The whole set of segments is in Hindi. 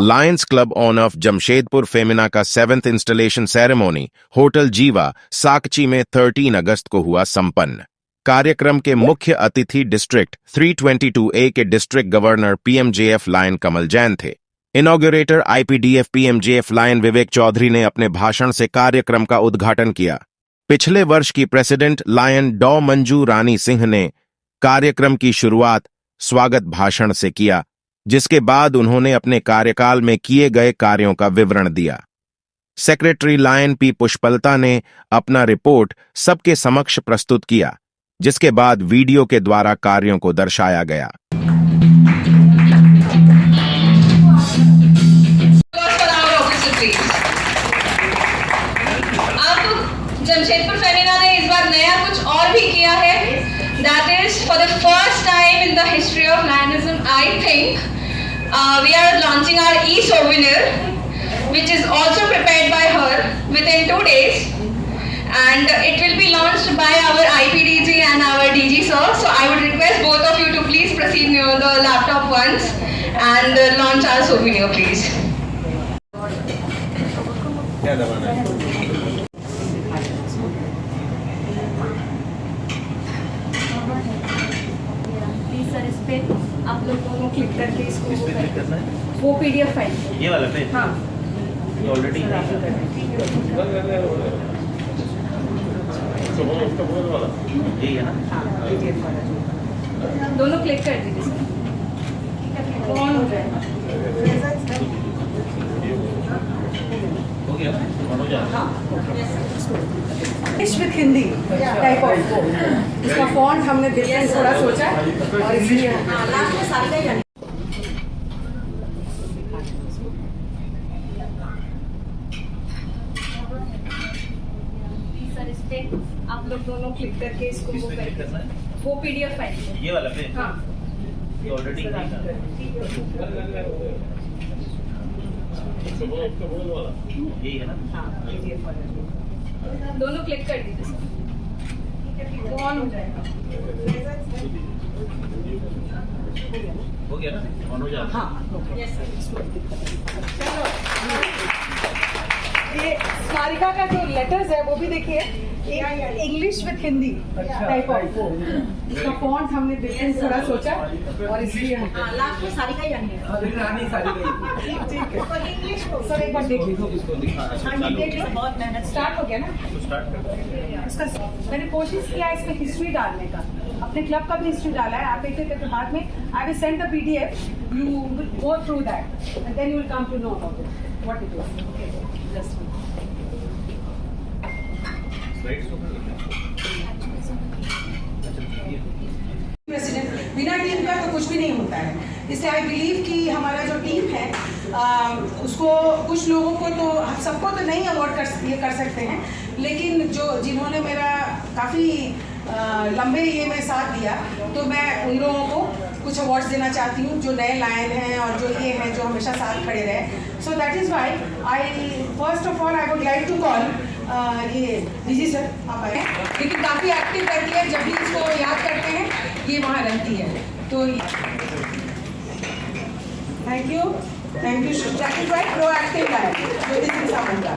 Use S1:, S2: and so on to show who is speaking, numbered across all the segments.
S1: Lions club of Jamshedpur Femina का 7th इंस्टॉलेशन सेरेमनी होटल जीवा साकची में 13 अगस्त को हुआ संपन्न। कार्यक्रम के मुख्य अतिथि डिस्ट्रिक्ट 322A के डिस्ट्रिक्ट गवर्नर पीएमजेएफ लायन कमल जैन थे। इनॉग्रेटर आईपीडीएफ पीएमजेएफ लायन विवेक चौधरी ने अपने भाषण से कार्यक्रम का उद्घाटन किया। पिछले वर्ष की प्रेसिडेंट लायन डॉ मंजू रानी सिंह ने कार्यक्रम की शुरुआत स्वागत भाषण से किया, जिसके बाद उन्होंने अपने कार्यकाल में किए गए कार्यों का विवरण दिया। सेक्रेटरी लायन पी पुष्पलता ने अपना रिपोर्ट सबके समक्ष प्रस्तुत किया, जिसके बाद वीडियो के द्वारा कार्यों को दर्शाया गया।
S2: जमशेदपुर फेमिना ने इस बार नया कुछ और भी किया है। That is for the first time in the history of Lionism, I think, we are launching our e-souvenir, which is also prepared by her within 2 days, and it will be launched by our IPDG and our DG sir. So I would request both of you to please proceed near the laptop once and launch our souvenir, please.
S3: Sir इस पे आप लोग दोनों क्लिक करके इसको करना है। वो पीडीएफ फाइल
S4: ये वाला पे
S3: हाँ
S4: ये ऑलरेडी यही है ना।
S3: हाँ पीडीएफ वाला दोनों क्लिक कर दीजिए सर, ऑन हो जाएगा।
S4: हो गया ऑन हो जाएगा।
S3: हाँ English with Hindi type of इसका फॉन्ट हमने डिफरेंट थोड़ा सोचा और इसलिए लास्ट में सारी का ही सर इस पे आप लोग दोनों क्लिक करके इसको वो करना है। वो पीडीएफ फाइल
S4: ये वाला पे
S3: हाँ
S4: ये ऑलरेडी यही है ना।
S3: हाँ पीडीएफ वाला दोनों क्लिक कर दीजिए सर, ऑन हो जाएगा।
S4: हो गया ना ऑन हो जाएगा।
S3: हाँ यस सर। ये सारिका का जो लेटर्स है वो भी देखिए, English with Hindi type of इसका फॉन्ट हमने डिफरेंट थोड़ा सोचा और इसलिए लास्ट में सारिका ही आनी है। ठीक है इंग्लिश को सर एक बार देख लीजिए। बहुत मेहनत स्टार्ट हो गया ना। इसका मैंने कोशिश किया इसमें हिस्ट्री डालने का, अपने क्लब का भी हिस्ट्री डाला है। आप एक एक बाद में I will send the PDF, you will go through that and then you will come to know about it what it is. Just
S5: president बिना टीम का तो कुछ भी नहीं होता है। इसलिए आई बिलीव कि हमारा जो टीम है उसको कुछ लोगों को तो सबको तो नहीं अवार्ड कर सकते हैं, लेकिन जिन्होंने मेरा काफ़ी लंबे ये में साथ दिया, तो मैं उन लोगों को कुछ अवार्ड्स देना चाहती हूँ जो नए लायन हैं और जो ये हैं जो हमेशा साथ खड़े रहे। So that is why I first of all I would like to call ये डीजी सर आप आए, लेकिन काफ़ी एक्टिव रहती है। जब भी इसको याद करते हैं ये वहाँ रहती है। तो thank you that is why proactive life जो दिस होगा।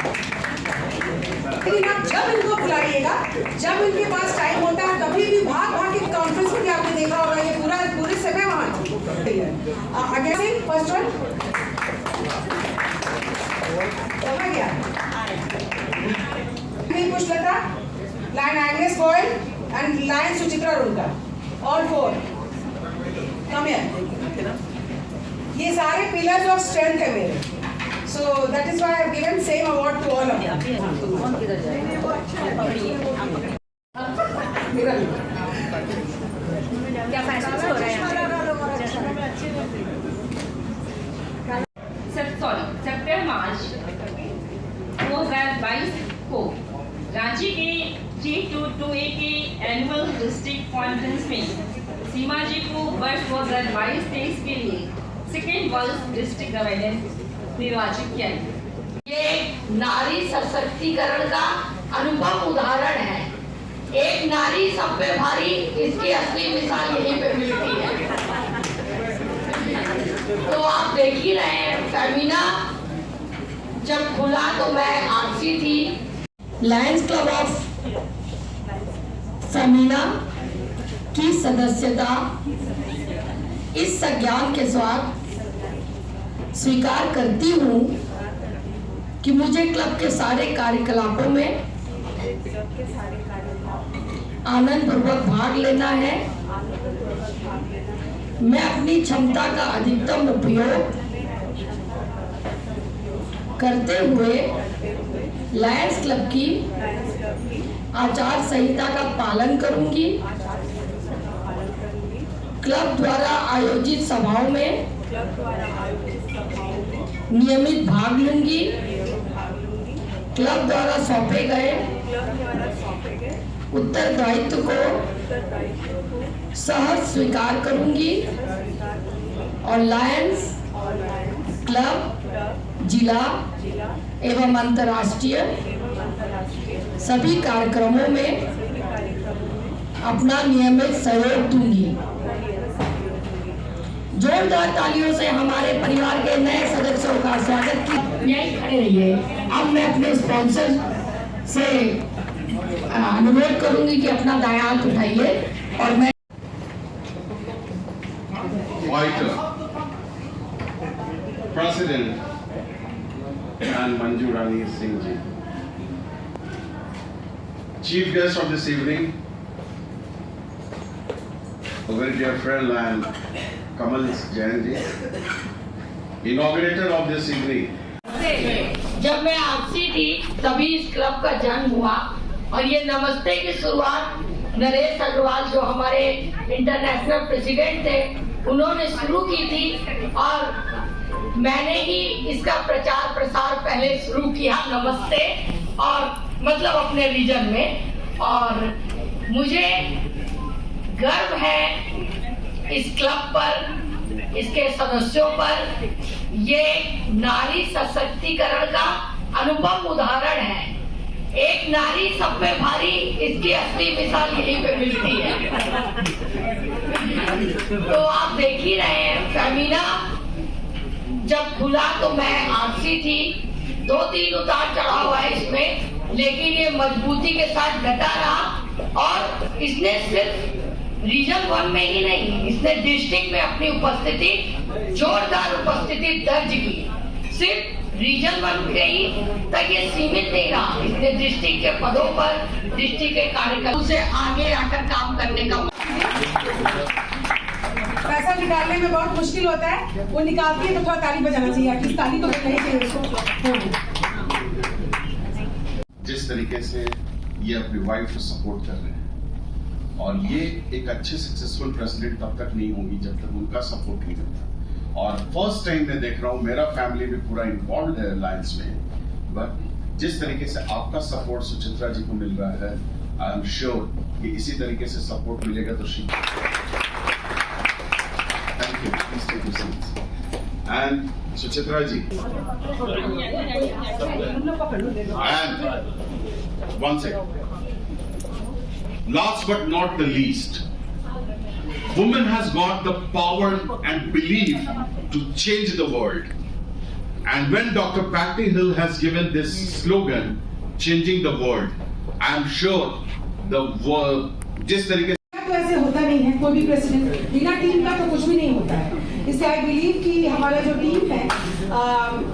S5: लेकिन आप जब इनको बुलाइएगा, जब इनके पास टाइम होता है, कभी भी भाग के कॉन्फ्रेंस में आपने देखा होगा ये पूरे समय वहाँ आगे से फर्स्ट वन कहाँ गया Pushpalata, lion Agnes Boyle and lion Suchitra Runka, all 4 come here. ये सारे पिलर्स ऑफ स्ट्रेंथ है मेरे, so that is why I have given same award to all of them.
S3: क्या फैशन हो रहा है
S6: सितंबर मार्च 2022 को रांची के 322A के एनुअल डिस्ट्रिक्ट कॉन्फ्रेंस में सीमा जी को वर्ष 2022-23 के लिए सेकेंड वर्ल्ड डिस्ट्रिक्ट गवर्नर निर्वाचित किया गया।
S7: ये नारी सशक्तिकरण का अनुभव उदाहरण है। एक नारी सब पे भारी, इसकी असली मिसाल यहीं पे मिलती है। तो आप देख ही रहे हैं, फेमिना जब खुला तो मैं आरसी थी। लायंस क्लब ऑफ फेमिना की सदस्यता इस संज्ञान के साथ स्वीकार करती हूँ कि मुझे क्लब के सारे कार्यकलापों में आनंद पूर्वक भाग लेना है। मैं अपनी क्षमता का अधिकतम उपयोग करते हुए लायंस क्लब की आचार संहिता का पालन करूंगी। क्लब द्वारा आयोजित सभाओं में नियमित भाग लूंगी। क्लब द्वारा सौंपे गए उत्तरदायित्व को सहर्ष स्वीकार करूंगी और लायंस क्लब जिला एवं अंतर्राष्ट्रीय सभी कार्यक्रमों में अपना नियमित सहयोग दूंगी। जोरदार तालियों से हमारे परिवार के नए सदस्यों का स्वागत की। यहीं खड़े रहिए। अब मैं अपने स्पॉन्सर से अनुरोध करूंगी कि अपना दायां हाथ उठाइए और मैं
S8: Vital, President and Manju Rani Singh ji. Chief guest of this evening, a very dear friend and Kamal Jain ji, inaugurator of this evening.
S7: जब मैं आरसी थी तभी इस क्लब का जन्म हुआ और ये नमस्ते की शुरुआत नरेश अग्रवाल जो हमारे इंटरनेशनल प्रेसिडेंट थे उन्होंने शुरू की थी और मैंने ही इसका प्रचार प्रसार पहले शुरू किया नमस्ते और मतलब अपने रीजन में। और मुझे गर्व है इस क्लब पर, इसके सदस्यों पर। ये नारी सशक्तिकरण का अनुपम उदाहरण है। एक नारी सब में भारी, इसकी असली मिसाल यहीं पे मिलती है। तो आप देख ही रहे हैं, फेमिना जब खुला तो मैं आरसी थी। 2-3 उतार चढ़ाव है इसमें, लेकिन ये मजबूती के साथ डटा रहा और इसने सिर्फ रीजन 1 में ही नहीं, इसने डिस्ट्रिक्ट में अपनी उपस्थिति, जोरदार उपस्थिति दर्ज की। सिर्फ रीजन 1 के ही तक ये सीमित नहीं रहा, इसने डिस्ट्रिक्ट के पदों पर, डिस्ट्रिक्ट के कार्यक्रम से आगे आकर काम करने का।
S5: पैसा निकालने में बहुत मुश्किल होता है, वो निकालती है तो थोड़ा ताली बजाना चाहिए, एटलीस्ट ताली तो बजानी चाहिए उसको।
S8: जिस तरीके से ये अपनी वाइफ को सपोर्ट कर रहे हैं और ये एक अच्छे सक्सेसफुल प्रेसिडेंट तब तक नहीं होंगी जब तक उनका सपोर्ट नहीं होता। और फर्स्ट टाइम मैं देख रहा हूँ, मेरा फैमिली भी पूरा इन्वॉल्व है लायंस में, बट जिस तरीके से आपका सपोर्ट सुचित्रा जी को मिल रहा है, आई एम श्योर कि इसी तरीके से सपोर्ट मिलेगा तो she. Thank you, please take your seats. And Suchitra ji, and one second, last but not the least, woman has got the power and belief to change the world. And when Dr. Patty Hill has given this slogan, changing the world, I am sure the world, जिस तरीके
S5: तो ऐसे होता नहीं है, कोई भी प्रेसिडेंट बिना टीम का तो कुछ भी नहीं होता है। इसलिए आई बिलीव कि हमारा जो टीम है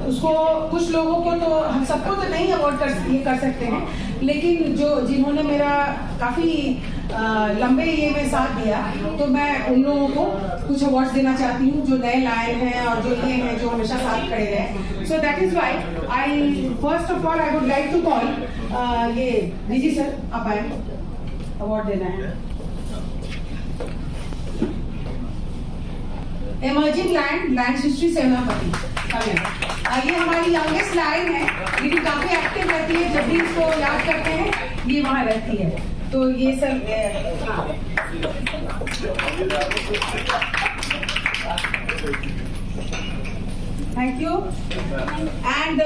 S5: उसको, कुछ लोगों को तो, हम सबको तो नहीं अवॉर्ड कर सकते हैं, लेकिन जो जिन्होंने मेरा काफी लंबे ये में साथ दिया, तो मैं उन लोगों को कुछ अवार्ड्स देना चाहती हूँ जो नए लाए हैं और जो ये हैं जो हमेशा साथ खड़े रहे। So that is why I first of all I would like to call ये डीजी सर, आप आए, अवार्ड देना है। इमर्जिंग लैंड हिस्ट्री सेनापति, ये हमारी यंगेस्ट लाइन है, लेकिन काफी एक्टिव रहती है। जब भी इसको याद करते हैं ये वहां रहती है, तो ये सब thank you. And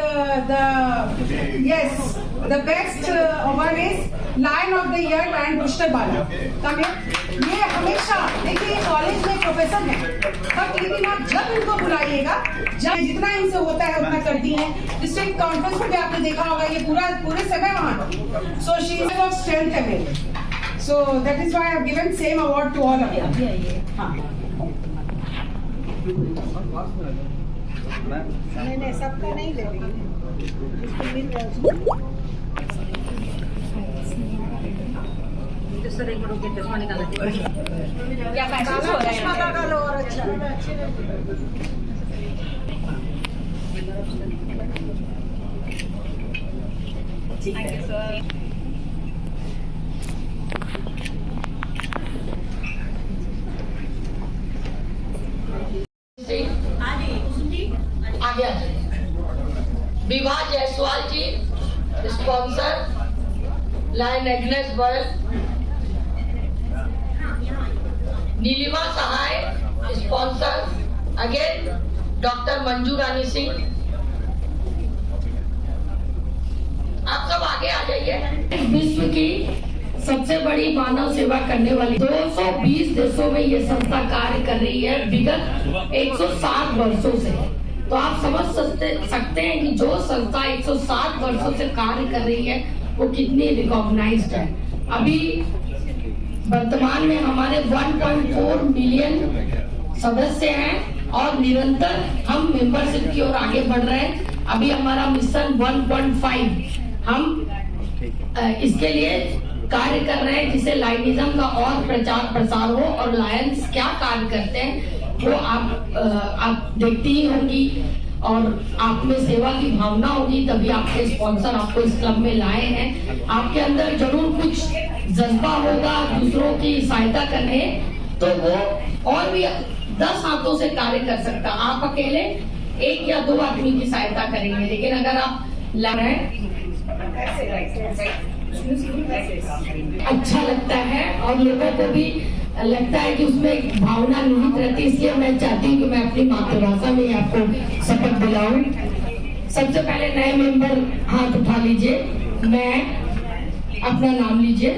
S5: the yes The best award is Lion of the Year and Pushkar Bala. Come here. ये हमेशा देखिए कॉलेज में प्रोफेसर हैं, बट लेकिन आप जब इनको बुलाइएगा, जब जितना इनसे होता है उतना करती हैं। डिस्ट्रिक्ट कॉन्फ्रेंस में भी आपने देखा होगा ये पूरे समय वहाँ थी। So she is of strength available. So that is why I have given same award to all of them. हाँ।
S3: नहीं सबका नहीं ले रही इसको मिल रहा
S2: क्या महसूस हो रहा है?
S3: लगा लो और अच्छा
S2: थैंक यू सर।
S7: आ गया Vivah Jaiswal ji sponsor, lion Agnes Boyle, Nilima Sahay sponsor, again doctor Manju Rani Singh. आप सब आगे आ जाइए। विश्व की सबसे बड़ी मानव सेवा करने वाली 220 देशों में ये संस्था कार्य कर रही है विगत 160 वर्षों से। तो आप समझ सकते हैं कि जो संस्था 160 वर्षों से कार्य कर रही है वो कितनी रिकॉग्नाइज्ड है। अभी वर्तमान में हमारे 1.4 मिलियन सदस्य हैं और निरंतर हम मेंबरशिप की ओर आगे बढ़ रहे हैं। अभी हमारा मिशन 1.5 हम इसके लिए कार्य कर रहे हैं जिससे लायनिज्म का और प्रचार प्रसार हो। और लायंस क्या कार्य करते हैं वो आप देखती ही होंगी और आप में सेवा की भावना होगी, तभी आपके स्पॉन्सर आपको इस क्लब में लाए हैं। आपके अंदर जरूर कुछ जज्बा होगा दूसरों की सहायता करने, तो वो और भी 10 हाथों से कार्य कर सकता। आप अकेले 1 या 2 आदमी की सहायता करेंगे, लेकिन अगर आप ला रहे हैं अच्छा लगता है और लोगों को भी लगता है कि उसमें एक भावना निहित रहती है। इसलिए मैं चाहती हूँ कि मैं अपनी मातृभाषा में आपको शपथ दिलाऊं। सबसे पहले नए मेंबर हाथ उठा लीजिए, मैं अपना नाम लीजिए।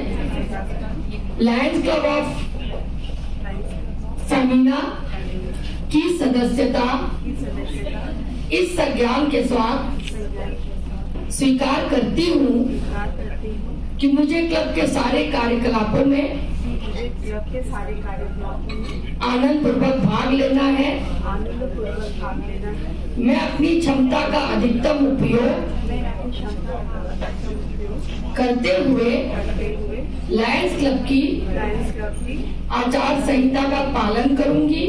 S7: लायंस क्लब ऑफ फेमिना की सदस्यता इस संज्ञान के साथ स्वीकार करती हूँ कि मुझे क्लब के सारे कार्यकलापों में आनंद पूर्वक भाग लेना है। मैं अपनी क्षमता का अधिकतम उपयोग करते हुए लायंस क्लब की आचार संहिता का पालन करूंगी।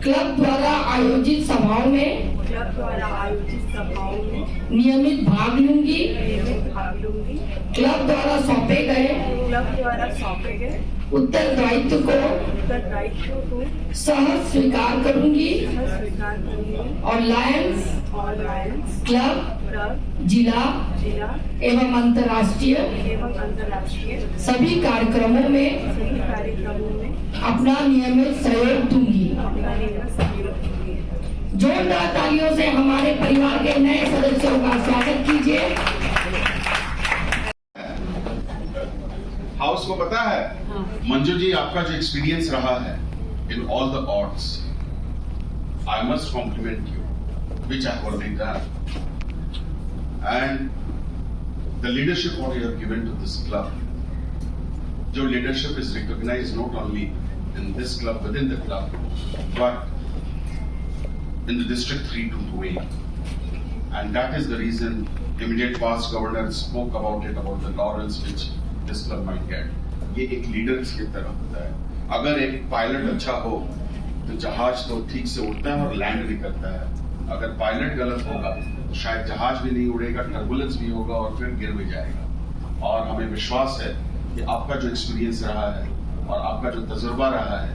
S7: क्लब द्वारा आयोजित सभाओं में नियमित भाग लूंगी। क्लब द्वारा सौंपे गए उत्तरदायित्व को सहज स्वीकार करूंगी और लायंस क्लब जिला एवं अंतर्राष्ट्रीय सभी कार्यक्रमों में अपना नियमित सहयोग दूंगी। जोरदार तालियों से हमारे परिवार के नए सदस्यों का स्वागत कीजिए।
S8: हाउस को पता है मंजू जी आपका जो एक्सपीरियंस रहा है in all the odds, I must compliment you which I have already done, and the leadership what you have given to this club. Your leadership is recognized not only in this club, within the club, but in the district 328, and that is the reason immediate past governor spoke about it, about the laurels which this club might get. ये एक लीडर की तरह होता है। अगर एक पायलट अच्छा हो तो जहाज तो ठीक से उड़ता है और लैंड भी करता है। अगर पायलट गलत होगा तो शायद जहाज भी नहीं उड़ेगा, टर्बुलेंस भी होगा और फिर गिर भी जाएगा। और हमें विश्वास है कि आपका जो एक्सपीरियंस रहा है और आपका जो तजुर्बा रहा है,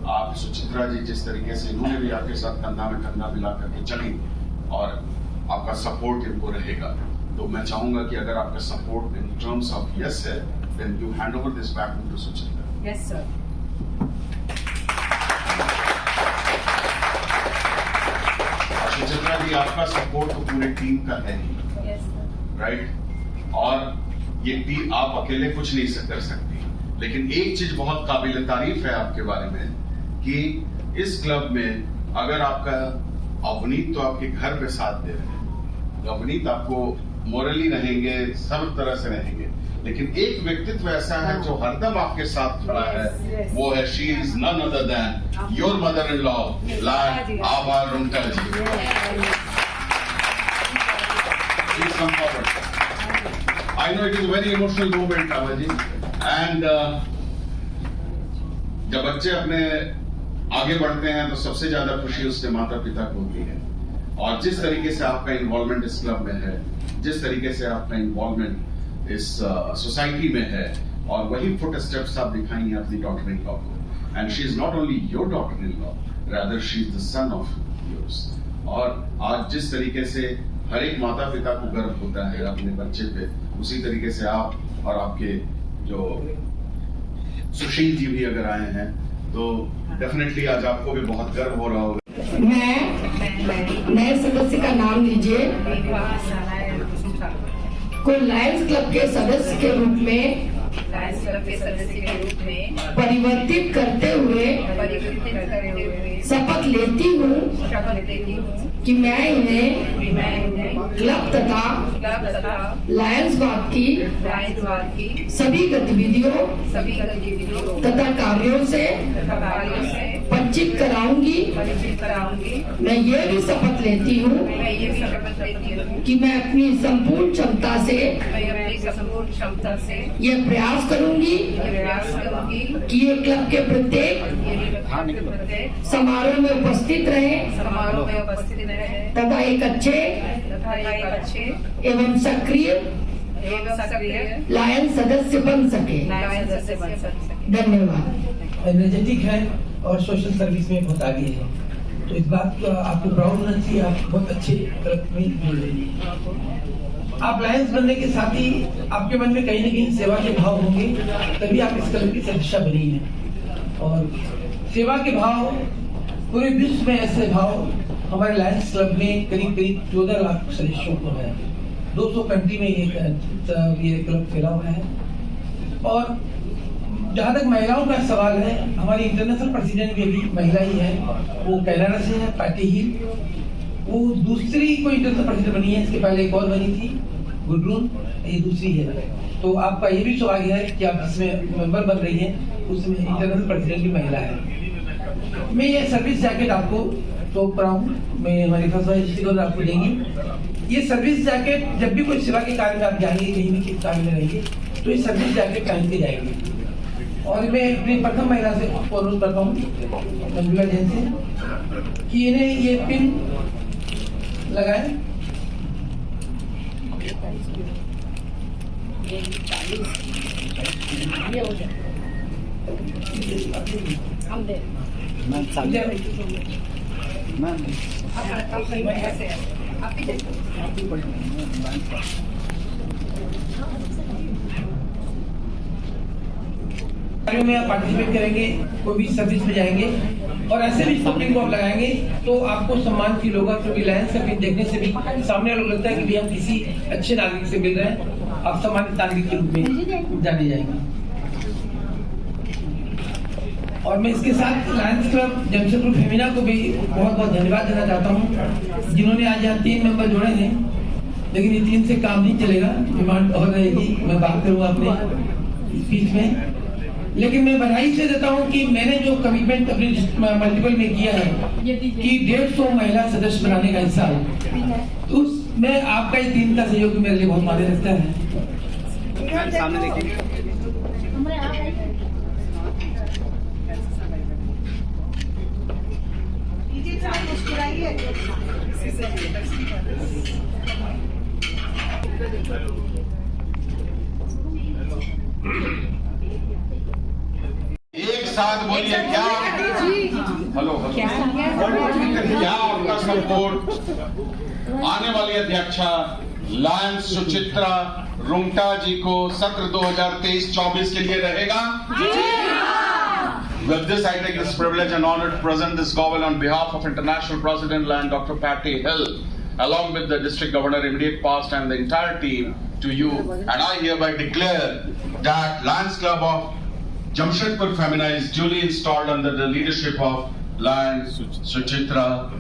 S8: आप सुचित्रा जी जिस तरीके से इन्होंने भी आपके साथ कंधा में कंधा मिला करके चली और आपका सपोर्ट इनको रहेगा, तो मैं चाहूंगा कि अगर आपका support in terms of yes है, then you hand over this back to Suchitra.
S3: Yes sir.
S8: Suchitra ji कि आपका सपोर्ट तो पूरे टीम का है ही, राइट? और ये टीम आप अकेले कुछ नहीं कर सकती, लेकिन एक चीज बहुत काबिल तारीफ है आपके बारे में कि इस क्लब में अगर आपका अवनीत तो आपके घर पे साथ दे रहे हैं, अवनीत आपको मोरली रहेंगे, सब तरह से रहेंगे, लेकिन एक व्यक्तित्व ऐसा है जो हरदम आपके साथ खड़ा है, वो है she is none other than your mother in law lion Abha Rungta ji. I know it is a very emotional moment, Abha ji, and जब बच्चे अपने आगे बढ़ते हैं तो सबसे ज्यादा खुशी उसके माता पिता को होती है। और जिस तरीके से आपका इन्वॉल्वमेंट इस क्लब में है, जिस तरीके से आपका इन्वॉल्वमेंट इस सोसाइटी में है, और वही फुट स्टेप्स आप दिखाई हैं अपनी डॉटर इन लॉ को, and she is not only your daughter in law, rather she is the son of yours. और आज जिस तरीके से हर एक माता पिता को गर्व होता है अपने बच्चे पे, उसी तरीके से आप और आपके जो सुशील जी भी अगर आए हैं तो डेफिनेटली आज आपको भी बहुत गर्व हो रहा होगा।
S7: मैं नए सदस्य का नाम लीजिए को लायंस क्लब के सदस्य के रूप में परिवर्तित करते हुए शपथ लेती हूँ कि मैं इन्हें क्लब तथा लायंसवाद की सभी गतिविधियों तथा कार्यों से परिचित कराऊंगी। मैं ये भी शपथ लेती हूँ कि मैं अपनी संपूर्ण क्षमता से ये प्रयास करूंगी कि ये क्लब के प्रत्येक समारोह में उपस्थित रहे तथा एक अच्छे एवं सक्रिय लायंस सदस्य बन सके। धन्यवाद।
S9: एनर्जेटिक है और सोशल सर्विस में बहुत आगे है, तो इस बात का आपको प्राउड होना चाहिए। आप बहुत अच्छे तरफ में जुड़ रहे हैं। आप लायंस बनने के साथ ही आपके मन में कहीं न कहीं सेवा के भाव होंगे, तभी आप इस क्लब की सदस्य बनी हैं। और सेवा के भाव पूरे विश्व में ऐसे भाव हमारे लायंस क्लब में करीब 14 लाख सदस्यों को है। 200 कंट्री में ये क्लब फैला हुआ है। और जहाँ तक महिलाओं का सवाल है, हमारी इंटरनेशनल प्रेसिडेंट भी अभी महिला ही है, वो कनाडा से है, पैटी हिल। वो दूसरी कोई इंटरनेशनल प्रेसिडेंट बनी है, इसके पहले एक और बनी थी गुडरून, ये दूसरी है। तो आपका ये भी सौभाग्य है कि आप जिसमें मेंबर बन रही हैं उसमें इंटरनेशनल प्रेसिडेंट भी महिला है। मैं ये सर्विस जैकेट आपको सौंप रहा हूँ, मैं हमारी फर्स्ट वाइस आपको देंगी। ये सर्विस जैकेट जब भी कोई सेवा के कार्य में आप जाएंगे, कहीं भी किस कार्य में रहेंगे, तो ये सर्विस जैकेट पहन के जाएंगे। और मैं अपनी प्रथम महिला से अनुरोध करता हूँ, मंजुला जैन से, कि इन्हें ये पिन लगाए। कार्यों में आप पार्टिसिपेट करेंगे, कोई भी सर्विस में जाएंगे और ऐसे भी पिन को आप लगाएंगे तो आपको सम्मान फील होगा, क्योंकि लायंस का पिन देखने से भी सामने वालों को लगता है कि हम किसी अच्छे नागरिक से मिल रहे हैं, आप सम्मानित नागरिक के रूप में जाने जाएंगे। और मैं इसके साथ लायंस क्लब जमशेदपुर फेमिना को भी बहुत बहुत धन्यवाद देना चाहता हूँ, जिन्होंने आज यहाँ 3 मेंबर जोड़े हैं। लेकिन ये 3 से काम नहीं चलेगा, डिमांड और रहेगी, मैं बात करूँगा अपने स्पीच में। लेकिन मैं बधाई से देता हूं कि मैंने जो कमिटमेंट अपने मल्टीपल में किया है कि 150 महिला सदस्य बनाने का हिस्सा है, तो उसमें आपका ही टीम का सहयोग मेरे लिए बहुत मायने रखता है।
S4: सामने देखिए।
S8: एक साथ बोलिए, क्या हेलो क्या आपका सपोर्ट आने वाली अध्यक्षा लायंस सुचित्रा रुंगटा जी को सत्र 2023-24 के लिए रहेगा? With this, I take this privilege and honor to present this gavel on behalf of International President Land Dr. Patty Hill along with the district governor, immediate past, and the entire team to you. And I hereby declare that Lions Club of Jamshedpur Femina is duly installed under the leadership of Lion Suchitra.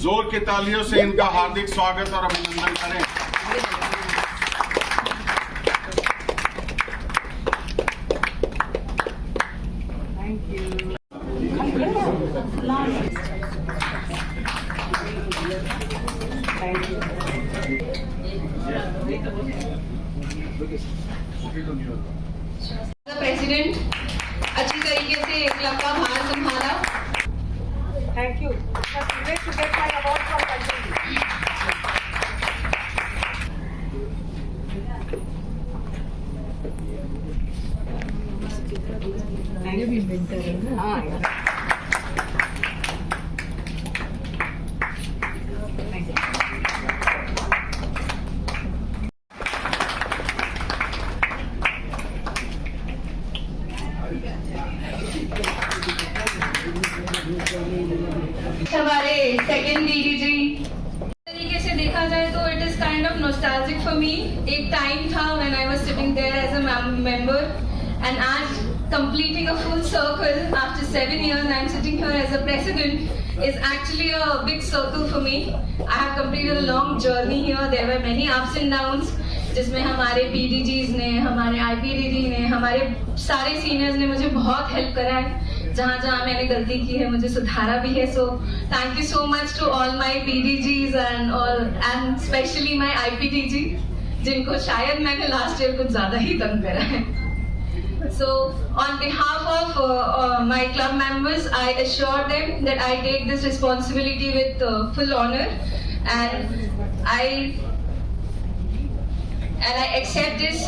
S8: जोर की तालियों से इनका हार्दिक स्वागत और अभिनंदन करें।
S2: प्रेसिडेंट अच्छी तरीके से क्लब का भार संभाला।
S3: Thank you.
S2: हमारे सेकंड डीडीजी तरीके से देखा जाए तो it is kind of nostalgic for me. एक टाइम था when I was sitting there as a member and आज completing a full circle after 7 years I'm sitting here as a president is actually a big circle for me. I have completed a long journey here. There were many ups and downs जिसमें हमारे PDGs ने, हमारे IPDD ने, हमारे सारे सीनियर्स ने मुझे बहुत हेल्प करा है। जहाँ जहाँ मैंने गलती की है मुझे सुधारा भी है। So thank you so much to all my PDGs and specially my IPDG जिनको शायद मैंने लास्ट ईयर कुछ ज्यादा ही तंग करा है। So on behalf of my club members, I assure them that I take this responsibility with full honor, and I accept this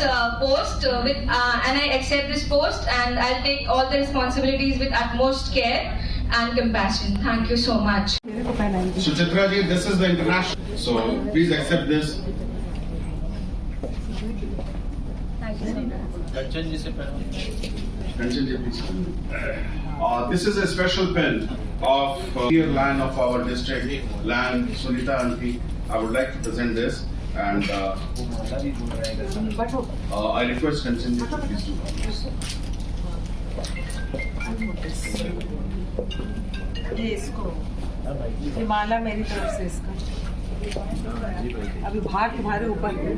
S2: post and I'll take all the responsibilities with utmost care and compassion. Thank you so much.
S8: Suchitra ji, this is the international, so please accept this.
S4: Kanchan ji se
S8: Kanchan ji, please. This is a special pin of dear Lion of our district, Lion Sunita Aunty. I would like to present this, and I request Kanchan ji to please do
S3: ये इसको, ये माला मेरी तरफ से इसका। अभी भार तुम्हारे ऊपर है।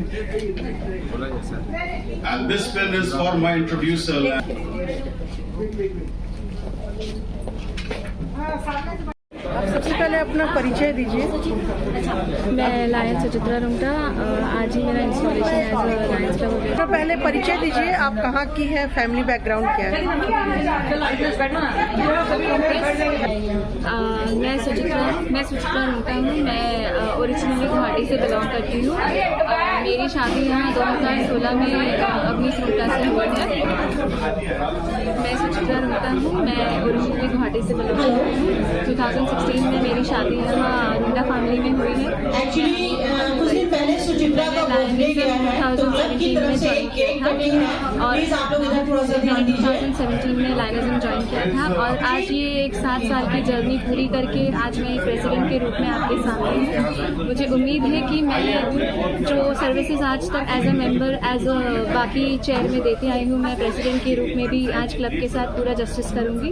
S8: And this pin is for my introducer.
S3: आप सबसे पहले अपना परिचय दीजिए।
S10: मैं लायन सुचित्रा रुंगटा, आज ही मेरा इंस्टॉलेशन एज लायंस क्लब हो गया।
S3: तो पहले परिचय दीजिए, आप कहाँ की है, फैमिली बैकग्राउंड क्या है?
S10: मैं सुचित्रा रुंगटा हूँ। मैं ओरिजिनली गुवाहाटी से बिलोंग करती हूँ। मेरी शादी यहाँ 2016 में अग्निश रुंगटा से हुई है। मैं सुचित्रा रुंगटा हूँ। मैं ओरिजिनली गुवाहाटी से बिलोंग करती हूँ। 2016 में मेरी शादी यहाँ रुंगटा फैमिली में हुई है।
S11: एक्चुअली कुछ दिन पहले सुचित्रा का बर्थडे गया है, तो सब की तरफ से एक केक कटिंग है। प्लीज आप लोग इधर थोड़ा सा ध्यान दीजिए।
S10: 2017 में लायनिज्म ज्वाइन किया था और आज ये एक 7 साल की जर्नी पूरी करके आज मैं एक प्रेसिडेंट के रूप में आपके सामने हूँ। मुझे उम्मीद है कि मैं जो सर्विसेज आज तक एज अ मेंबर बाकी चेयर में देते आई हूँ, मैं प्रेसिडेंट के रूप में भी आज क्लब के साथ पूरा जस्टिस करूँगी।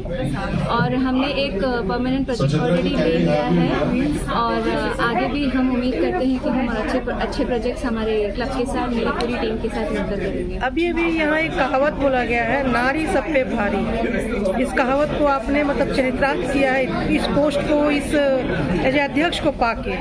S10: और हमने एक परमानेंट प्रोजेक्ट ऑलरेडी ले लिया है और आगे भी हम उम्मीद करते हैं कि हम अच्छे प्रोजेक्ट्स हमारे क्लब के साथ, मेरी पूरी टीम के साथ मिलकर करेंगे।
S3: अभी यहाँ एक कहावत बोला गया है, नारी सब पे भारी। इस कहावत को आपने मतलब चरितार्थ किया है इस पोस्ट को, इस अध्यक्ष को पाके,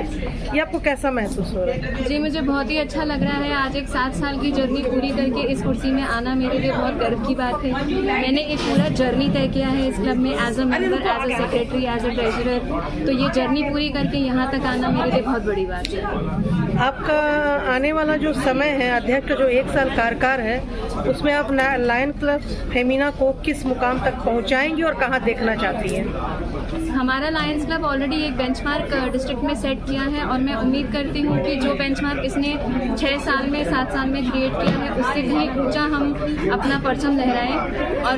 S3: ये आपको कैसा महसूस हो रहा है?
S10: जी, मुझे बहुत ही अच्छा लग रहा है। आज एक 7 साल की जर्नी पूरी करके इस कुर्सी में आना मेरे लिए बहुत गर्व की बात है। मैंने एक पूरा जर्नी तय किया है इस क्लब में as a member, as a secretary, as a treasurer. तो ये जर्नी पूरी करके यहाँ तक आना मेरे लिए बहुत बड़ी बात है।
S3: आपका आने वाला जो समय है, अध्यक्ष का जो 1 साल कार्यकाल है, उसमें आप लायन क्लब फेमिना को किस मुकाम तक पहुँचाएंगी और कहाँ देखना चाहती हैं?
S10: हमारा लायंस क्लब ऑलरेडी एक बेंचमार्क डिस्ट्रिक्ट में सेट किया है और मैं उम्मीद करती हूँ कि जो बेंचमार्क इसने 6 साल में 7 साल में क्रिएट किया है उससे भी ऊंचा हम अपना परचम लहराएं। और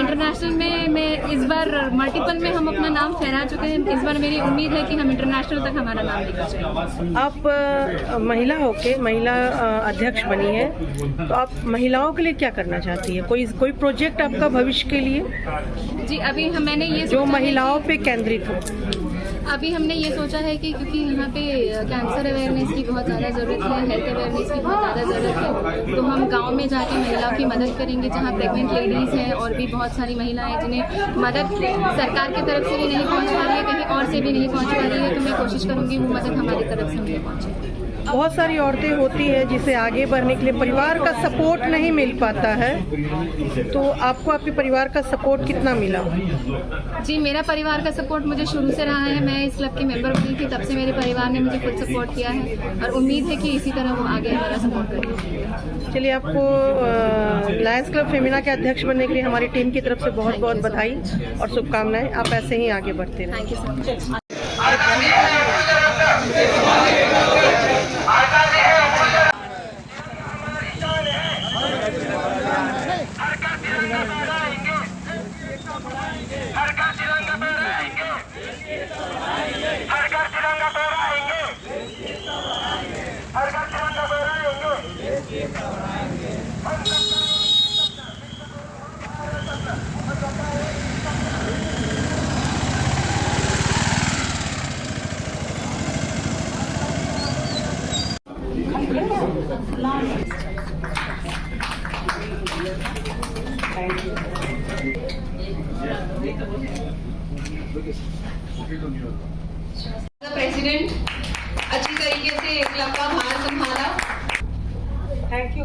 S10: इंटरनेशनल में मैं इस बार मल्टीपल में हम अपना नाम फहरा चुके हैं। इस बार मेरी उम्मीद है कि हम इंटरनेशनल तक हमारा नाम लेकर जाएंगे।
S12: आप महिला होके महिला अध्यक्ष बनी है, तो आप महिलाओं के लिए क्या करना चाहती है? कोई प्रोजेक्ट आपका भविष्य के लिए?
S10: जी अभी मैंने ये
S12: जो महिलाओं पे केंद्रित हो।
S10: अभी हमने ये सोचा है कि क्योंकि यहाँ पे कैंसर अवेयरनेस की बहुत ज़्यादा ज़रूरत है, हेल्थ अवेयरनेस की बहुत ज़्यादा ज़रूरत है, तो हम गांव में जाके महिलाओं की मदद करेंगे जहाँ प्रेग्नेंट लेडीज़ हैं और भी बहुत सारी महिलाएं हैं जिन्हें मदद सरकार की तरफ से भी नहीं पहुँच पा रही है, कहीं और से भी नहीं पहुँच पा रही है, तो मैं कोशिश करूँगी वो मदद हमारी तरफ से उन्हें पहुँचे।
S12: बहुत सारी औरतें होती हैं जिसे आगे बढ़ने के लिए परिवार का सपोर्ट नहीं मिल पाता है, तो आपको आपके परिवार का सपोर्ट कितना मिला?
S10: जी मेरा परिवार का सपोर्ट मुझे शुरू से रहा है। मैं इस क्लब की मेंबर बनी थी तब से मेरे परिवार ने मुझे फुल सपोर्ट किया है और उम्मीद है कि इसी तरह वो आगे मेरा सपोर्ट करेंगे।
S12: चलिए, आपको लायंस क्लब फेमिना के अध्यक्ष बनने के लिए हमारी टीम की तरफ से बहुत बहुत बधाई और शुभकामनाएं। आप ऐसे ही आगे बढ़ते रहें।
S10: Thank you so much.
S2: President अच्छी तरीके से क्लब का भार संभाला।
S3: Thank you.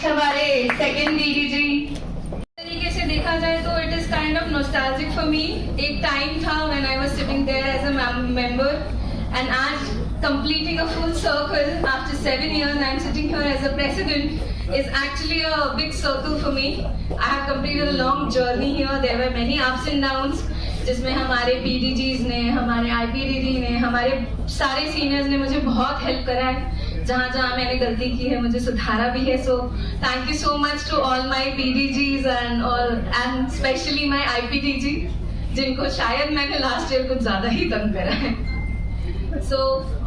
S2: हमारे सेकेंड डीडीजी तरीके से देखा जाए तो it is kind of nostalgic for me. एक टाइम था when I was sitting there as a member and आज completing a full circle after 7 years I am sitting here as a president is actually a big circle for me. I have completed a long journey here. There were many ups and downs जिसमें हमारे PDGs ने, हमारे IPDD ने, हमारे सारे सीनियर्स ने मुझे बहुत हेल्प करा है। जहाँ जहाँ मैंने गलती की है मुझे सुधारा भी है। So thank you so much to all my PDGs and specially my IPDG जिनको शायद मैंने लास्ट ईयर कुछ ज्यादा ही तंग करा है। So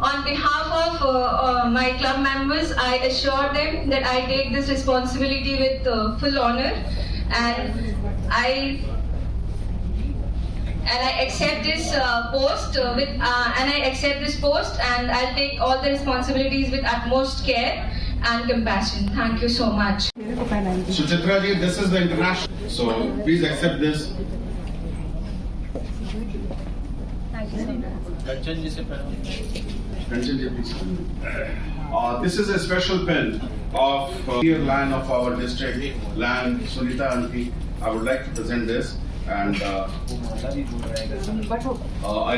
S2: on behalf of my club members, I assure them that I take this responsibility with full honor, and I accept this post and I'll take all the responsibilities with utmost care and compassion. Thank you so much.
S8: Suchitra ji, this is the international, so please accept this.
S10: Thank you so much.
S4: कंचन जी से
S8: Kanchan ji, please. This is a special pin of dear land of our district, land Sunita Aunty. I would like to present this, and I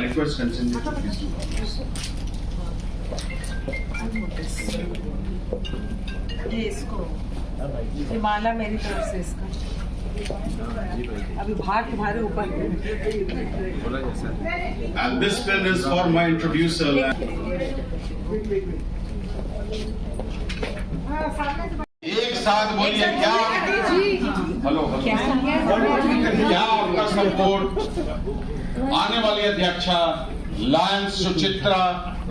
S8: request Kanchan ji to please do this.
S3: ये इसको, ये माला मेरी तरफ से इसका। अभी भार तुम्हारे ऊपर है।
S8: And this pin is for my introducer. एक साथ बोलिए क्या? हेलो क्या आपका सपोर्ट आने वाली अध्यक्षा लायंस सुचित्रा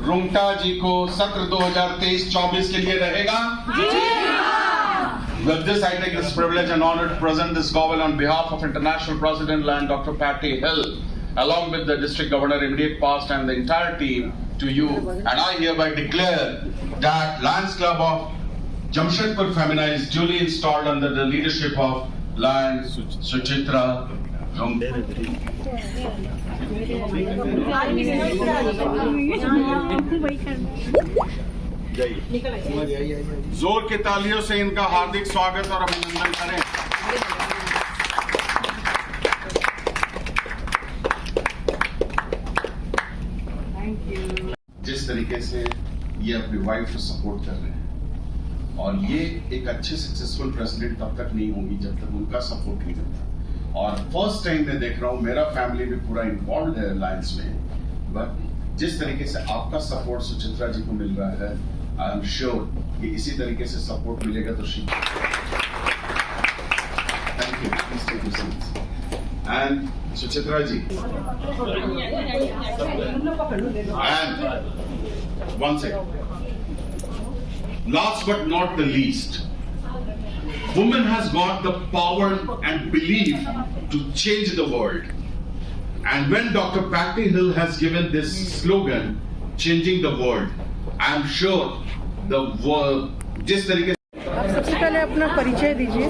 S8: रुंगटा जी को सत्र 2023-24 के लिए रहेगा? With this, I take this privilege and honor to present this gavel on behalf of International President Land Dr. Patty Hill, along with the District Governor, immediate past, and the entire team to you. And I hereby declare that Lions Club of Jamshedpur Femina is duly installed under the leadership of Lions Suchitra जोर की तालियों से इनका हार्दिक स्वागत और अभिनंदन करें। जिस तरीके से ये अपनी वाइफ को सपोर्ट कर रहे हैं, और ये एक अच्छे सक्सेसफुल प्रेसिडेंट तब तक नहीं होंगी जब तक उनका सपोर्ट नहीं मिलता। और फर्स्ट टाइम मैं देख रहा हूं, मेरा फैमिली भी पूरा इन्वॉल्व है अलायंस में, बट जिस तरीके से आपका सपोर्ट सुचित्रा जी को मिल रहा है, आई एम श्योर कि इसी तरीके से सपोर्ट मिलेगा तो she. Thank you, please take your seats. And Suchitra ji, and one second, last but not the least, woman has got the power and belief to change the world. And when Dr. Patty Hill has given this slogan, changing the world, I am sure the world, जिस तरीके
S12: सबसे पहले अपना परिचय दीजिए।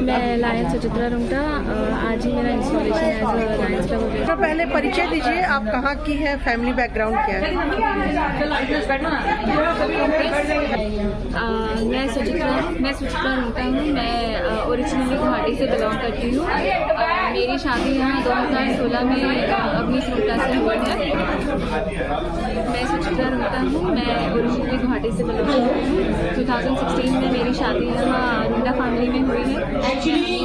S10: मैं लायन सुचित्रा रुंगटा, आज ही मेरा इंस्टॉलेशन एज लायंस क्लब हो गया।
S12: तो पहले परिचय दीजिए, आप कहाँ की है, फैमिली बैकग्राउंड क्या है?
S10: मैं सुचित्रा रुंगटा हूँ। मैं ओरिजिनली गुवाहाटी से बिलोंग करती हूँ। मेरी शादी यहाँ 2016 में अवनीश रुंगटा से हुई है। मैं सुचित्रा रुंगटा हूँ। मैं ओरिजिनली गुवाहाटी से बिलोंग करती हूँ। 2016 में मेरी शादी यहाँ रुंगटा फैमिली में हुई है।
S11: एक्चुअली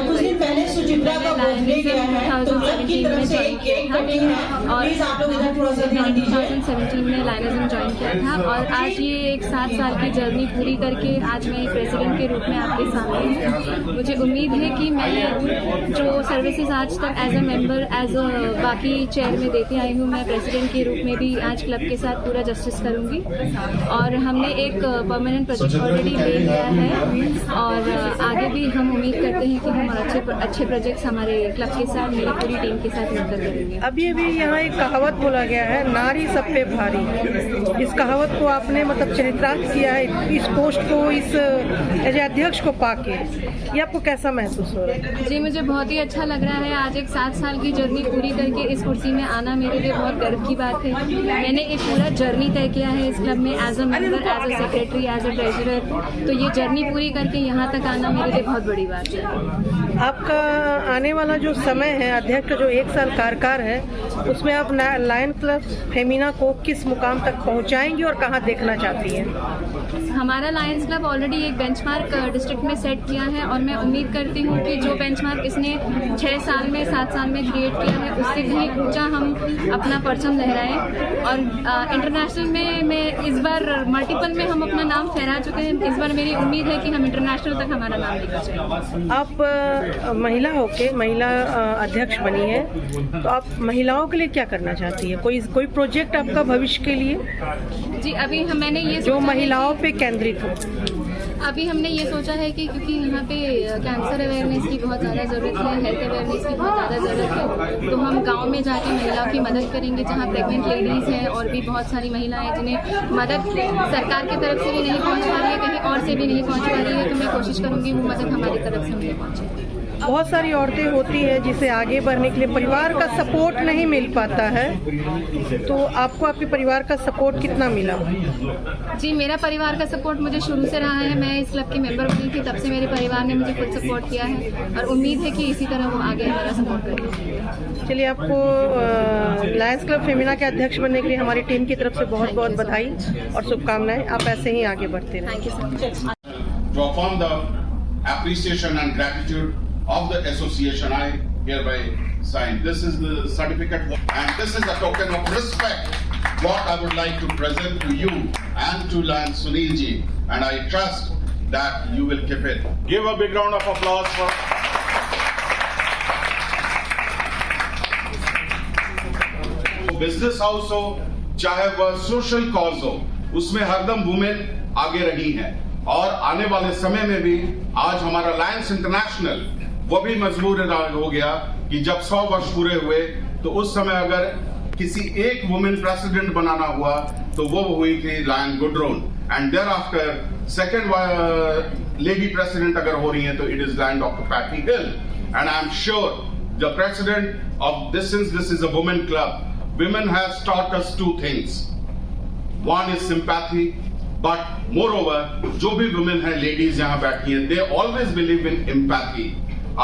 S11: कुछ दिन पहले सुचित्रा का बर्थडे गया है, तो सबकी तरफ से एक केक कटिंग है। प्लीज आप लोग इधर थोड़ा सा ध्यान दीजिए।
S10: 2017 में लायनिज्म ज्वाइन किया था और आज ये एक 7 साल की जर्नी पूरी करके आज मैं एक प्रेसिडेंट के रूप में आपके सामने हूँ। मुझे उम्मीद है कि मैं जो सर्विसेज आज तक as a member, as a बाकी चेयर में देती आई हूँ, मैं प्रेसिडेंट के रूप में भी आज क्लब के साथ पूरा जस्टिस करूँगी। और हमने एक परमानेंट प्रोजेक्ट ऑलरेडी ले लिया है और आगे भी हम उम्मीद करते हैं कि हम अच्छे प्रोजेक्ट्स हमारे क्लब के साथ, मेरी पूरी टीम के साथ मिलकर करेंगे।
S12: अभी यहाँ एक कहावत बोला गया है, नारी सब पे भारी। इस कहावत को आपने मतलब चरितार्थ किया है इस पोस्ट को, इस अध्यक्ष को पाके, ये आपको कैसा महसूस हो रहा है?
S10: जी, मुझे बहुत ही अच्छा लग रहा है। आज एक 7 साल की जर्नी पूरी करके इस कुर्सी में आना मेरे लिए बहुत गर्व की बात है। मैंने एक पूरा जर्नी तय किया है इस क्लब में, as a member, as a secretary, as a treasurer. तो ये जर्नी पूरी करके यहाँ तक आना मेरे लिए बहुत बड़ी बात है।
S12: आपका आने वाला जो समय है, अध्यक्ष का जो 1 साल कार्यकाल है, उसमें आप लायन क्लब फेमिना को किस मुकाम तक पहुंचाएंगी और कहां देखना चाहती हैं?
S10: हमारा लायंस क्लब ऑलरेडी एक बेंचमार्क डिस्ट्रिक्ट में सेट किया है और मैं उम्मीद करती हूँ कि जो बेंचमार्क इसने 6 साल में, 7 साल में क्रिएट किया है, उससे कहीं ऊंचा हम अपना परचम लहराएं। और इंटरनेशनल में मैं इस बार मल्टीपल में हम अपना नाम फहरा चुके हैं। इस बार मेरी उम्मीद है कि हम इंटरनेशनल तक हमारा नाम लेकर जाएंगे।
S12: आप महिला होके महिला अध्यक्ष बनी है, तो आप महिलाओं के लिए क्या करना चाहती है? कोई प्रोजेक्ट आपका भविष्य के लिए?
S10: जी, अभी मैंने ये
S12: जो महिलाओं पे केंद्रित हो।
S10: अभी हमने ये सोचा है कि क्योंकि यहाँ पे कैंसर अवेयरनेस की बहुत ज़्यादा ज़रूरत है, हेल्थ अवेयरनेस की बहुत ज़्यादा ज़रूरत है, तो हम गांव में जाके महिलाओं की मदद करेंगे जहाँ प्रेग्नेंट लेडीज़ हैं और भी बहुत सारी महिलाएं जिन्हें मदद सरकार की तरफ से भी नहीं पहुँच पा रही है, कहीं और से भी नहीं पहुँच पा रही है, तो मैं कोशिश करूँगी वो मदद हमारी तरफ से उन्हें पहुँचे।
S12: बहुत सारी औरतें होती हैं जिसे आगे बढ़ने के लिए परिवार का सपोर्ट नहीं मिल पाता है, तो आपको आपके परिवार का सपोर्ट कितना मिला?
S10: जी, मेरा परिवार का सपोर्ट मुझे शुरू से रहा है। मैं इस क्लब की मेंबर बनी थी, तब से मेरे परिवार ने मुझे फुल सपोर्ट किया है और उम्मीद है कि इसी तरह वो आगे हमारा सपोर्ट करेंगे।
S12: चलिए, आपको लायंस क्लब फेमिना के अध्यक्ष बनने के लिए हमारी टीम की तरफ से बहुत बहुत बधाई और शुभकामनाएं। आप ऐसे ही आगे बढ़ते रहें।
S10: Thank you so
S8: much. Of the association, I hereby sign. This is the certificate, and this is a token of respect what I would like to present to you and to Lion Sunil ji, and I trust that you will keep it. Give a big round of applause for business house हो चाहे वह सोशल कॉज हो, उसमें हरदम वुमेन आगे रही हैं और आने वाले समय में भी आज हमारा लायंस इंटरनेशनल वो भी मजबूर हो गया कि जब 100 वर्ष पूरे हुए तो उस समय अगर किसी एक वुमेन प्रेसिडेंट बनाना हुआ तो वो हुई थी lion Gudrun, and thereafter second lady president अगर हो रही है तो it is lion doctor Patty Hill, and I'm sure the president of this, since this is a women club, women has taught us two things. One is sympathy, but moreover, जो भी women है, ladies यहाँ बैठी हैं, they always believe in empathy.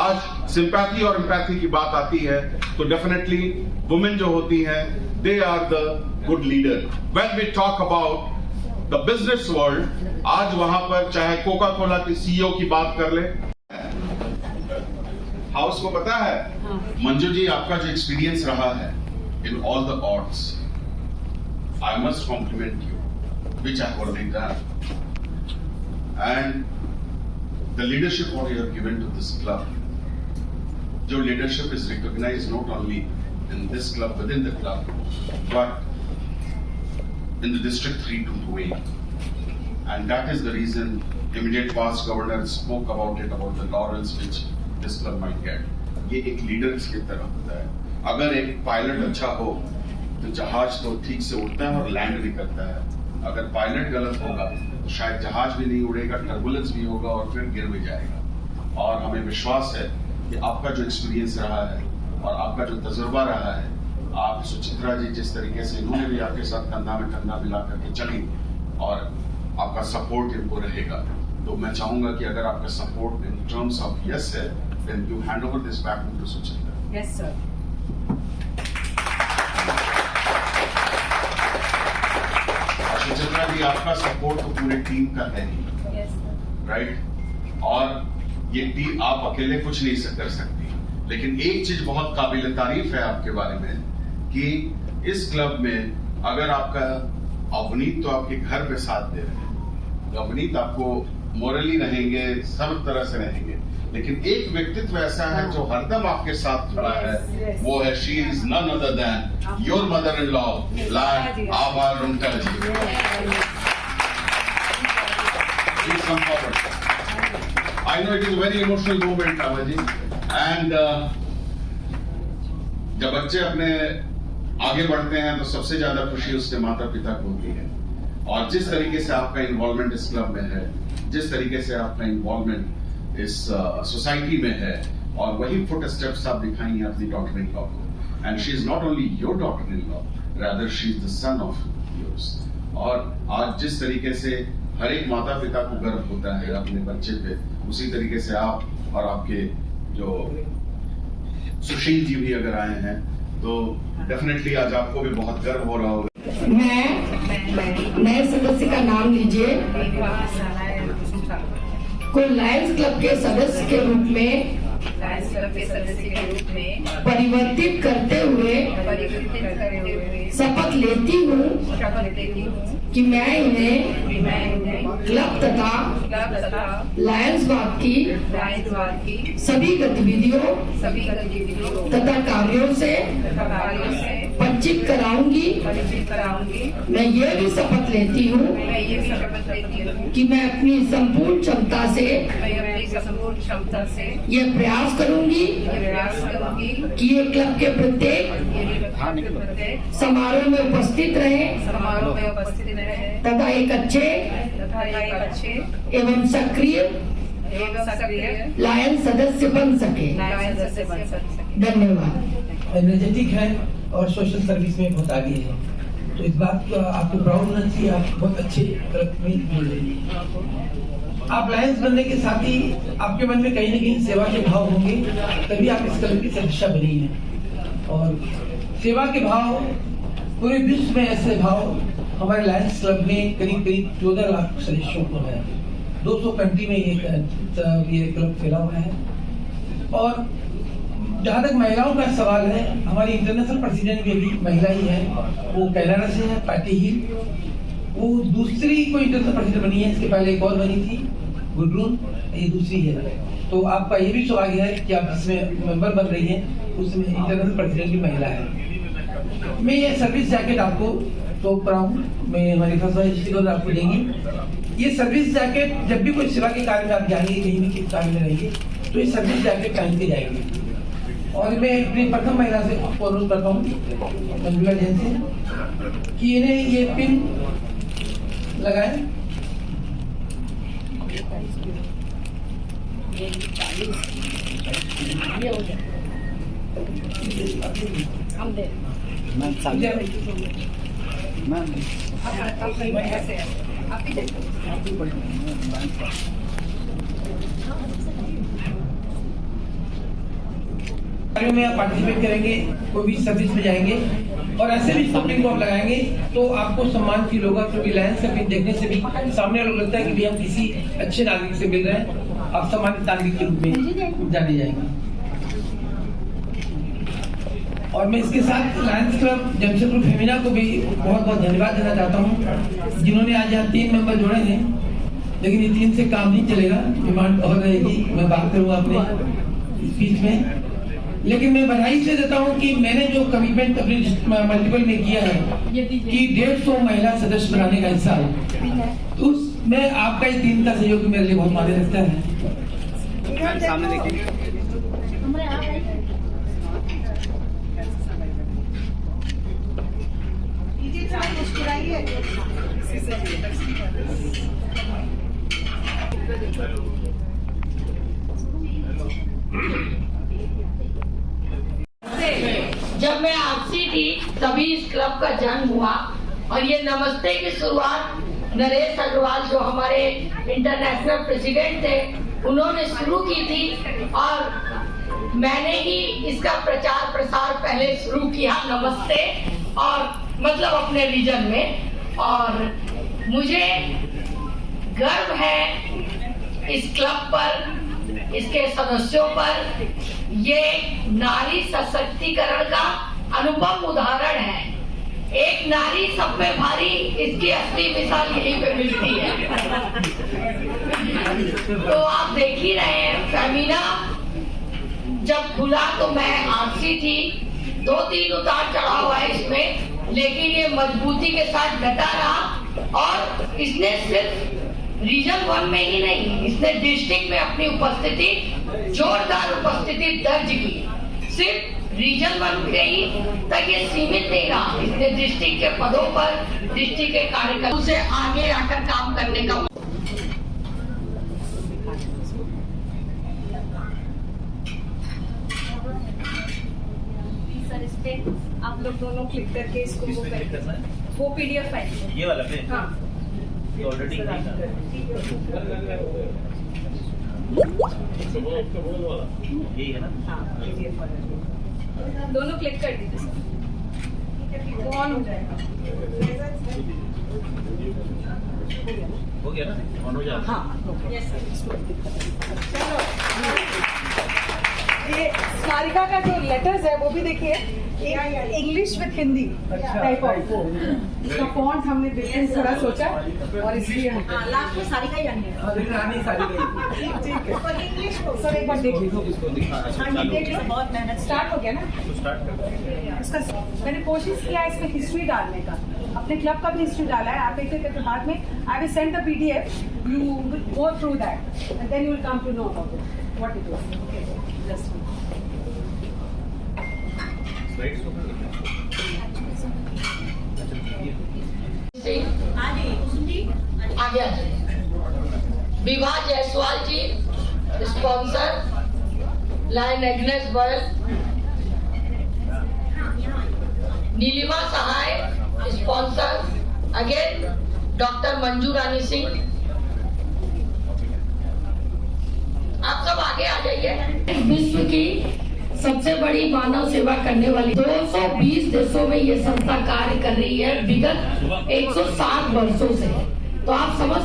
S8: आज sympathy और empathy की बात आती है, तो definitely women जो होती हैं, they are the good leader. When we talk about the business world, आज वहां पर चाहे कोका कोला की CEO की बात कर ले, हाउस को पता है मंजू जी आपका जो एक्सपीरियंस रहा है in all the odds, I must compliment you, which I have already done, and the leadership what you have given to this club. जो leadership is recognized not only in this club, within the club, but in the district 328, and that is the reason immediate past governor spoke about it, about the laurels which this club might get. ये एक लीडर्स की तरह होता है. अगर एक पायलट अच्छा हो तो जहाज तो ठीक से उड़ता है और लैंड भी करता है. अगर पायलट गलत होगा तो शायद जहाज भी नहीं उड़ेगा, टर्बुलेंस भी होगा और फिर गिर भी जाएगा. और हमें विश्वास है कि आपका जो एक्सपीरियंस रहा है और आपका जो तजुर्बा रहा है, आप सुचित्रा जी जिस तरीके से इन्होंने भी आपके साथ कंधा में कंधा मिला करके चली और आपका सपोर्ट इनको रहेगा, तो मैं चाहूंगा कि अगर आपका support in terms of yes है, then you hand over this back to Suchitra.
S3: Yes, sir.
S8: Suchitra ji आपका सपोर्ट तो पूरे टीम का है ही,
S3: Yes, sir.
S8: राइट? और ये टीम आप अकेले कुछ नहीं कर सकती, लेकिन एक चीज बहुत काबिल तारीफ है आपके बारे में कि इस क्लब में अगर आपका अवनीत तो आपके घर पे साथ दे रहे हैं, अवनीत आपको मोरली रहेंगे, सब तरह से रहेंगे, लेकिन एक व्यक्तित्व ऐसा है जो हरदम आपके साथ खड़ा है, वो है she is none other than your mother in law, lion Abha Rungta ji. Please come forward. I know it is a very emotional moment, Abha ji, and जब बच्चे अपने आगे बढ़ते हैं तो सबसे ज्यादा खुशी उसके माता पिता को होती है. और जिस तरीके से आपका इन्वॉल्वमेंट इस क्लब में है, जिस तरीके से आपका इन्वॉल्वमेंट इस सोसाइटी में है, और वही फुट स्टेप्स आप दिखाएंगे अपनी डॉटर इन लॉ को, and she is not only your daughter in law, rather she is the son of yours. और आज जिस तरीके से हर एक माता पिता को गर्व होता है अपने बच्चे पे, उसी तरीके से आप और आपके जो सुशील जी भी अगर आए हैं तो डेफिनेटली आज आपको भी बहुत गर्व हो रहा होगा.
S7: नए सदस्य का नाम लीजिए. को लायंस क्लब के सदस्य के रूप में परिवर्तित करते हुए शपथ लेती हूँ कि मैं इन्हें क्लब तथा लायंस बाग की सभी गतिविधियों तथा कार्यों से परिचित कराऊंगी. मैं ये भी शपथ लेती हूँ कि मैं अपनी संपूर्ण क्षमता से ये प्रयास करूंगी कि ये क्लब के प्रत्येक समारोह में उपस्थित रहे तथा एक अच्छे एवं सक्रिय लायंस सदस्य बन सके. धन्यवाद.
S9: एनर्जेटिक है और सोशल सर्विस में बहुत आगे है, तो इस बात को आपको प्राउड होना चाहिए. आप बहुत अच्छे क्लब में जुड़ रही हैं. आप लायंस बनने के साथ ही आपके मन में कहीं न कहीं सेवा के भाव होंगे, तभी आप इस क्लब की सदस्य बनी हैं. और सेवा के भाव पूरे विश्व में ऐसे भाव हमारे लायंस क्लब में करीब 14 लाख सदस्यों को है. 200 कंट्री में ये क्लब फैला हुआ है. और जहाँ तक महिलाओं का सवाल है, हमारी इंटरनेशनल प्रेसिडेंट भी अभी महिला ही है, वो कनाडा से है, पार्टी हिल. वो दूसरी कोई इंटरनेशनल प्रेसिडेंट बनी है, इसके पहले एक और बनी थी गुडरून, ये दूसरी है. तो आपका ये भी सौभाग्य है कि आप जिसमें मेंबर बन रही हैं उसमें इंटरनेशनल प्रेसिडेंट भी महिला है. मैं ये सर्विस जैकेट आपको सौंप रहा हूँ, मैं हमारी फर्स्ट आपको देंगी. ये सर्विस जैकेट जब भी कोई सेवा के कार्य में आप जाएंगे, कहीं भी किस कार्य में रहेंगे, तो ये सर्विस जैकेट पहन के जाएंगे. और मैं अपनी प्रथम महिला से अनुरोध करता हूँ, मंजुला जैन से, कि इन्हें ये पिन लगाएं.
S7: ये हो जाए हम दे
S9: में आप पार्टिसिपेट करेंगे, कोई भी सर्विस में जाएंगे और ऐसे भी सपोर्टिंग को आप लगाएंगे तो आपको सम्मान फील होगा, क्योंकि लायंस का पिन देखने से भी सामने लोग लगता है कि भी हम किसी अच्छे नागरिक से मिल रहे हैं, आप सम्मानित नागरिक के रूप में जाने जाएंगे। और मैं इसके साथ लायंस क्लब जमशेदपुर फेमिना को भी बहुत बहुत धन्यवाद देना चाहता हूँ, जिन्होंने आज यहाँ 3 मेंबर जोड़े हैं, लेकिन ये 3 से काम नहीं चलेगा, डिमांड और रहेगी, मैं बात करूँगा अपने स्पीच में। लेकिन मैं बधाई से देता हूं कि मैंने जो कमिटमेंट अपने मल्टीपल में किया है कि 150 महिला सदस्य बनाने का हिस्सा है, तो उसमें आपका इस 3 का सहयोग मेरे लिए बहुत मायने रखता है।
S4: सामने देखिए।
S7: जब मैं आपसी थी तभी इस क्लब का जन्म हुआ और ये नमस्ते की शुरुआत नरेश अग्रवाल जो हमारे इंटरनेशनल प्रेसिडेंट थे उन्होंने शुरू की थी और मैंने ही इसका प्रचार प्रसार पहले शुरू किया नमस्ते और मतलब अपने रीजन में। और मुझे गर्व है इस क्लब पर, इसके सदस्यों पर। ये नारी सशक्तिकरण का अनुपम उदाहरण है। एक नारी सब में भारी, इसकी असली मिसाल यहीं पे मिलती है। तो आप देख ही रहे हैं, फेमिना जब खुला तो मैं आरसी थी, 2-3 उतार चढ़ाव हुआ है इसमें, लेकिन ये मजबूती के साथ डटा रहा और इसने सिर्फ रीजन 1 में ही नहीं, इसने डिस्ट्रिक्ट में अपनी उपस्थिति, जोरदार उपस्थिति दर्ज की। सिर्फ रीजन 1 के ही तक ये सीमित नहीं रहा, इसने डिस्ट्रिक्ट के पदों पर, डिस्ट्रिक्ट के कार्यकर्ताओं से आगे आकर काम करने का।
S2: सर इस पे आप लोग दोनों क्लिक करके इसको वो करके वो PDF फाइल
S4: ये वाला पे?
S2: हाँ
S4: ये ऑलरेडी यही है ना?
S2: हाँ दोनों क्लिक कर दीजिए सर, वो ऑन हो जाएगा।
S4: हो गया ना? ऑन हो जाएगा?
S2: हाँ यस सर।
S3: ये स्मारिका का जो लेटर्स है वो भी देखिए, English with Hindi type of, इसका फॉन्ट हमने डिफरेंट थोड़ा सोचा और इसलिए
S11: लास्ट में सारिका ही आनी है।
S3: ठीक है इंग्लिश सर एक बार देख लीजिए।
S11: बहुत मेहनत
S3: स्टार्ट हो गया ना इसका, मैंने कोशिश किया इसमें हिस्ट्री डालने का, अपने क्लब का भी हिस्ट्री डाला है। आप एक एक बाद में I will send the PDF, you will go through that and then you will come to know about it what it was. Just
S7: आगे Vivah Jaiswal ji sponsor, lion Agnes Boyle, Nilima Sahay sponsor, again doctor Manju Rani Singh. आप सब आगे आ जाइए। विश्व की सबसे बड़ी मानव सेवा करने वाली 220 देशों में ये संस्था कार्य कर रही है विगत 160 वर्षों से। तो आप समझ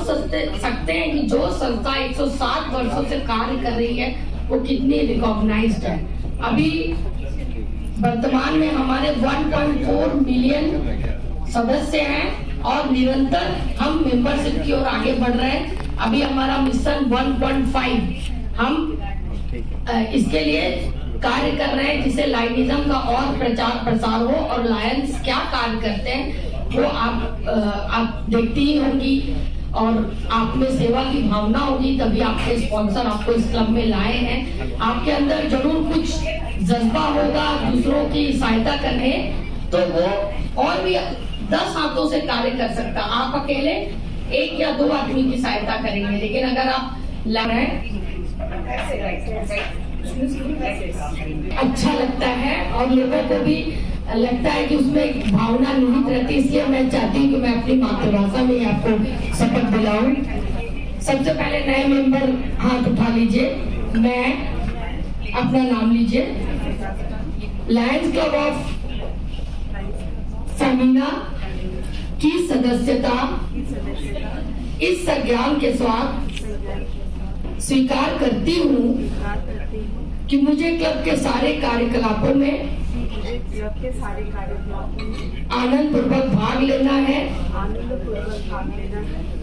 S7: सकते हैं कि जो संस्था 160 वर्षों से कार्य कर रही है वो कितनी रिकॉग्नाइज्ड है। अभी वर्तमान में हमारे 1.4 मिलियन सदस्य हैं और निरंतर हम मेंबरशिप की ओर आगे बढ़ रहे हैं। अभी हमारा मिशन 1.5 हम इसके लिए कार्य कर रहे हैं, जिसे लायनिज्म का और प्रचार प्रसार हो। और लायंस क्या कार्य करते हैं वो आप देखती ही होंगी और आप में सेवा की भावना होगी, तभी आपके स्पॉन्सर आपको इस क्लब में लाए हैं। आपके अंदर जरूर कुछ जज्बा होगा दूसरों की सहायता करने, तो वो और भी 10 हाथों से कार्य कर सकता। आप अकेले 1 या 2 आदमी की सहायता करेंगे, लेकिन अगर आप लग रहे हैं अच्छा लगता है और लोगों को भी लगता है कि उसमें एक भावना निहित रहती है। इसलिए मैं चाहती हूँ कि मैं अपनी मातृभाषा में आपको शपथ दिलाऊं। सबसे पहले नए मेंबर हाथ उठा लीजिए। मैं अपना नाम लीजिए। लायंस क्लब ऑफ फेमिना की सदस्यता इस संज्ञान के साथ स्वीकार करती हूँ कि मुझे क्लब के सारे कार्यकलापों में आनंद पूर्वक भाग लेना है।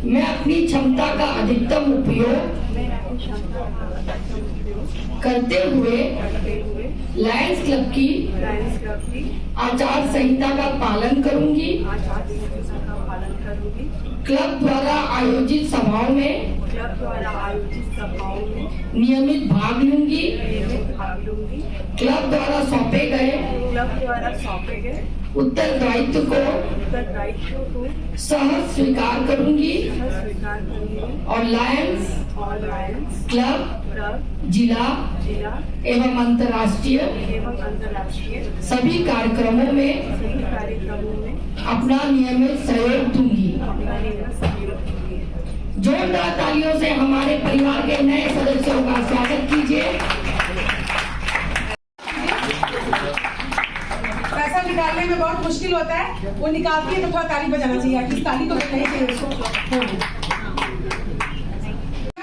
S7: मैं अपनी क्षमता का अधिकतम उपयोग करते हुए लायंस क्लब की आचार संहिता का पालन करूंगी। क्लब द्वारा आयोजित सभाओं में नियमित भाग लूंगी। क्लब द्वारा सौंपे गए उत्तरदायित्व को सहज स्वीकार करूंगी और लायंस क्लब जिला एवं अंतर्राष्ट्रीय सभी कार्यक्रमों में अपना नियमित सहयोग दूंगी। जोरदार तालियों से हमारे परिवार के नए सदस्यों का स्वागत कीजिए।
S5: पैसा निकालने में बहुत मुश्किल होता है, वो निकालती है तो थोड़ा ताली बजाना चाहिए। एटलीस्ट ताली तो बजानी चाहिए उसको।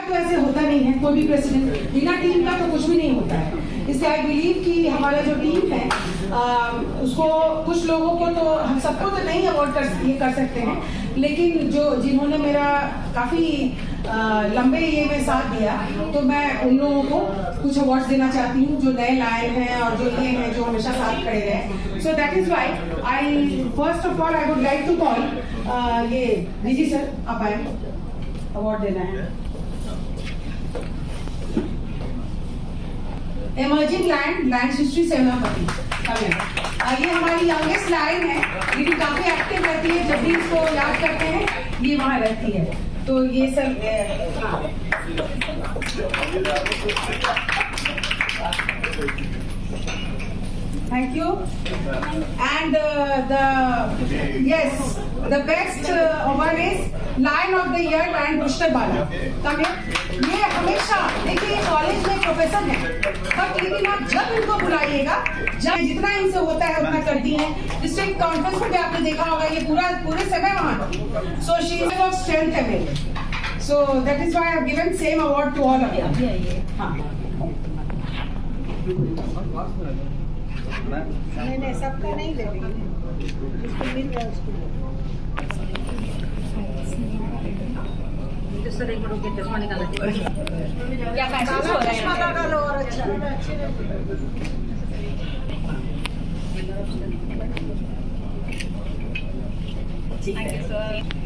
S5: तो ऐसे होता नहीं है, कोई भी प्रेसिडेंट बिना टीम का तो कुछ भी नहीं होता है। इसलिए आई बिलीव कि हमारा जो टीम है उसको कुछ लोगों को तो हम सबको तो नहीं अवॉर्ड कर सकते हैं, लेकिन जिन्होंने मेरा काफी लंबे ये में साथ दिया, तो मैं उन लोगों को कुछ अवार्ड्स देना चाहती हूँ जो नए लाए हैं और जो ये हैं जो हमेशा साथ खड़े रहे। So that is why I first of all I would like to call ये विजी सर, आप आए, अवार्ड देना है। एमर्जिंग लैंड हिस्ट्री सेनापति, ये हमारी यंगेस्ट लाइन है, लेकिन काफी एक्टिव रहती है। जब भी इसको याद करते हैं ये वहाँ रहती है। तो ये सब thank you. And the best award is lion of the year lion Pushkar Bala. ये हमेशा देखिए कॉलेज में प्रोफेसर है, बट लेकिन आप जब इनको बुलाइएगा, जब जितना इनसे होता है उतना करती हैं। डिस्ट्रिक्ट कॉन्फ्रेंस में भी आपने देखा होगा ये पूरे समय वहाँ। So she is of strength है। So that is why I have given same award to all of you. हाँ
S3: नहीं सबका नहीं ले रही है, जिसको मिल रहा है उसको। चश्मा निकाला क्या फैशन हो रहा है? चश्मा लगा लो और अच्छा थैंक यू सर।